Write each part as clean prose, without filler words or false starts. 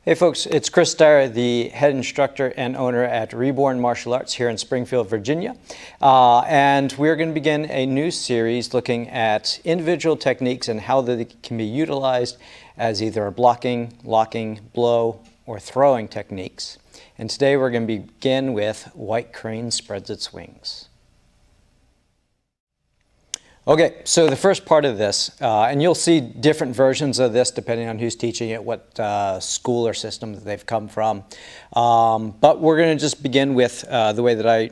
Hey folks, it's Chris Dyer, the head instructor and owner at Reborn Martial Arts here in Springfield, Virginia. And we're going to begin a new series looking at individual techniques and how they can be utilized as either a blocking, locking, blow, or throwing techniques. And today we're going to begin with White Crane Spreads Its Wings. Okay, so the first part of this, and you'll see different versions of this depending on who's teaching it, what school or system that they've come from. But we're going to just begin with the way that I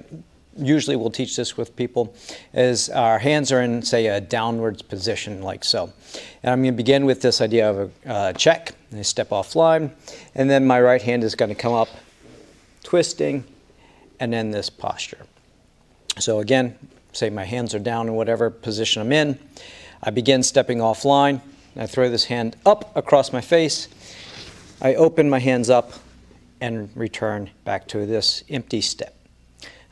usually will teach this with people is our hands are in, say, a downwards position like so. And I'm going to begin with this idea of a check, and I step offline, and then my right hand is going to come up, twisting, and then this posture. So again, say my hands are down in whatever position I'm in. I begin stepping offline. I throw this hand up across my face. I open my hands up and return back to this empty step.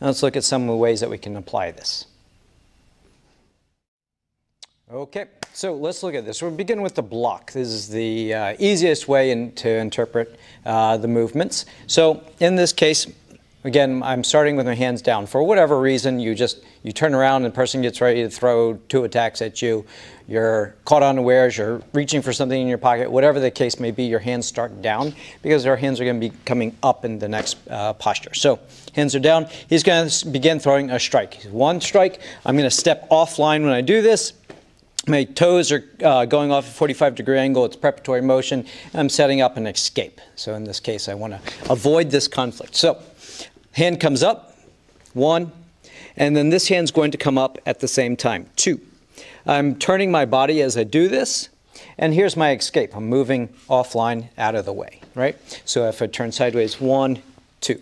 Now let's look at some of the ways that we can apply this. Okay, so let's look at this. We'll begin with the block. This is the easiest way to interpret the movements. So in this case, again, I'm starting with my hands down. For whatever reason, you turn around and the person gets ready to throw two attacks at you. You're caught unawares, you're reaching for something in your pocket, whatever the case may be, your hands start down because our hands are going to be coming up in the next posture. So hands are down. He's going to begin throwing a strike. One strike. I'm going to step offline when I do this. My toes are going off a 45-degree angle. It's preparatory motion. And I'm setting up an escape. So in this case, I want to avoid this conflict. So hand comes up, one, and then this hand's going to come up at the same time, two. I'm turning my body as I do this, and here's my escape. I'm moving offline out of the way, right? So if I turn sideways, one, two.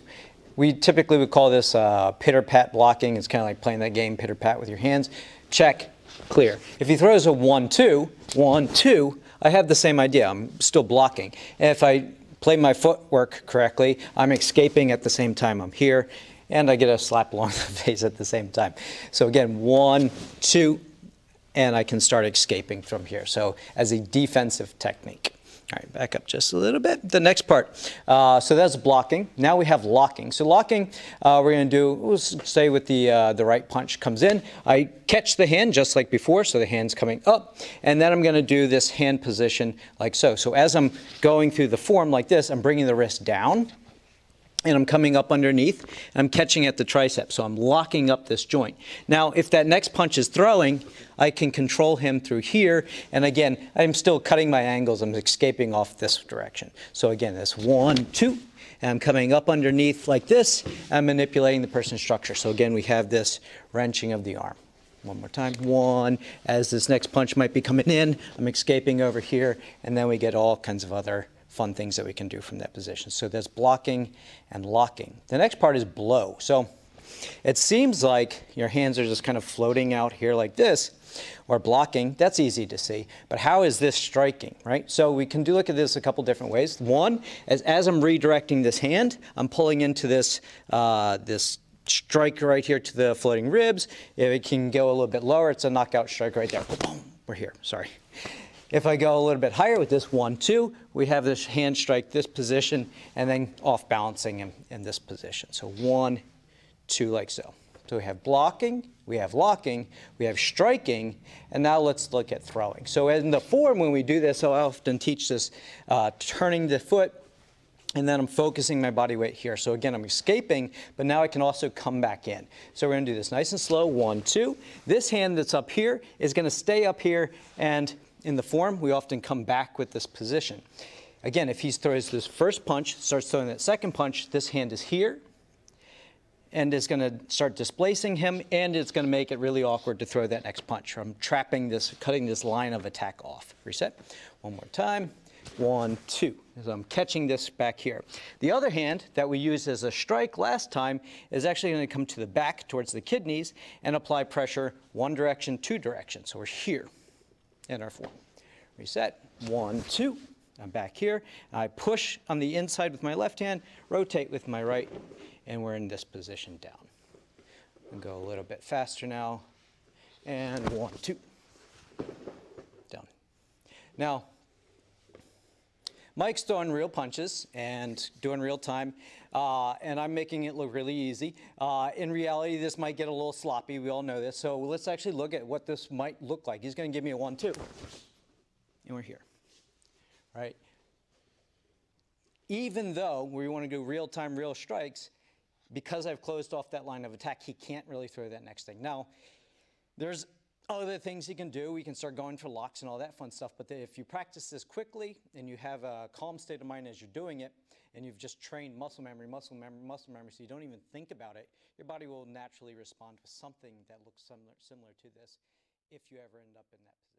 We typically would call this pitter-pat blocking. It's kind of like playing that game, pitter-pat with your hands. Check, clear. If he throws a 1-2, I have the same idea. I'm still blocking. And if I play my footwork correctly, I'm escaping at the same time. I'm here, and I get a slap along the face at the same time. So again, 1, 2, and I can start escaping from here. So as a defensive technique. All right, back up just a little bit. The next part. So that's blocking. Now we have locking. So locking, we're going to do, we'll say with the right punch comes in. I catch the hand just like before, so the hand's coming up. And then I'm going to do this hand position like so. So as I'm going through the form like this, I'm bringing the wrist down. And I'm coming up underneath, and I'm catching at the tricep, so I'm locking up this joint. Now, if that next punch is throwing, I can control him through here, and again, I'm still cutting my angles. I'm escaping off this direction. So again, this 1, 2, and I'm coming up underneath like this. I'm manipulating the person's structure. So again, we have this wrenching of the arm. One more time, one, as this next punch might be coming in, I'm escaping over here, and then we get all kinds of other fun things that we can do from that position. So there's blocking and locking. The next part is blow. So it seems like your hands are just kind of floating out here like this, or blocking. That's easy to see. But how is this striking, right? So we can look at this a couple different ways. One, as I'm redirecting this hand, I'm pulling into this, this strike right here to the floating ribs. If it can go a little bit lower, it's a knockout strike right there. Boom, we're here, sorry. If I go a little bit higher with this 1, 2, we have this hand strike this position and then off balancing him in this position. So 1, 2 like so. So we have blocking, we have locking, we have striking, and now let's look at throwing. So in the form when we do this, I often teach this turning the foot, and then I'm focusing my body weight here. So again, I'm escaping, but now I can also come back in. So we're going to do this nice and slow, 1, 2. This hand that's up here is going to stay up here, and in the form, we often come back with this position. Again, if he throws this first punch, starts throwing that second punch, this hand is here, and is going to start displacing him, and it's going to make it really awkward to throw that next punch. I'm trapping this, cutting this line of attack off. Reset. One more time. 1, 2. So I'm catching this back here. The other hand that we used as a strike last time is actually going to come to the back towards the kidneys and apply pressure one direction, two directions. So we're here in our form. Reset. 1, 2. I'm back here. I push on the inside with my left hand, rotate with my right, and we're in this position down. And go a little bit faster now. And 1, 2. Down. Now, Mike's throwing real punches and doing real time, and I'm making it look really easy. In reality, this might get a little sloppy. We all know this. So let's actually look at what this might look like. He's going to give me a 1-2, and we're here. All right. Even though we want to do real time, real strikes, because I've closed off that line of attack, he can't really throw that next thing. Now, there's other things he can do. We can start going for locks and all that fun stuff. But if you practice this quickly and you have a calm state of mind as you're doing it, and you've just trained muscle memory, so you don't even think about it, your body will naturally respond to something that looks similar to this if you ever end up in that position.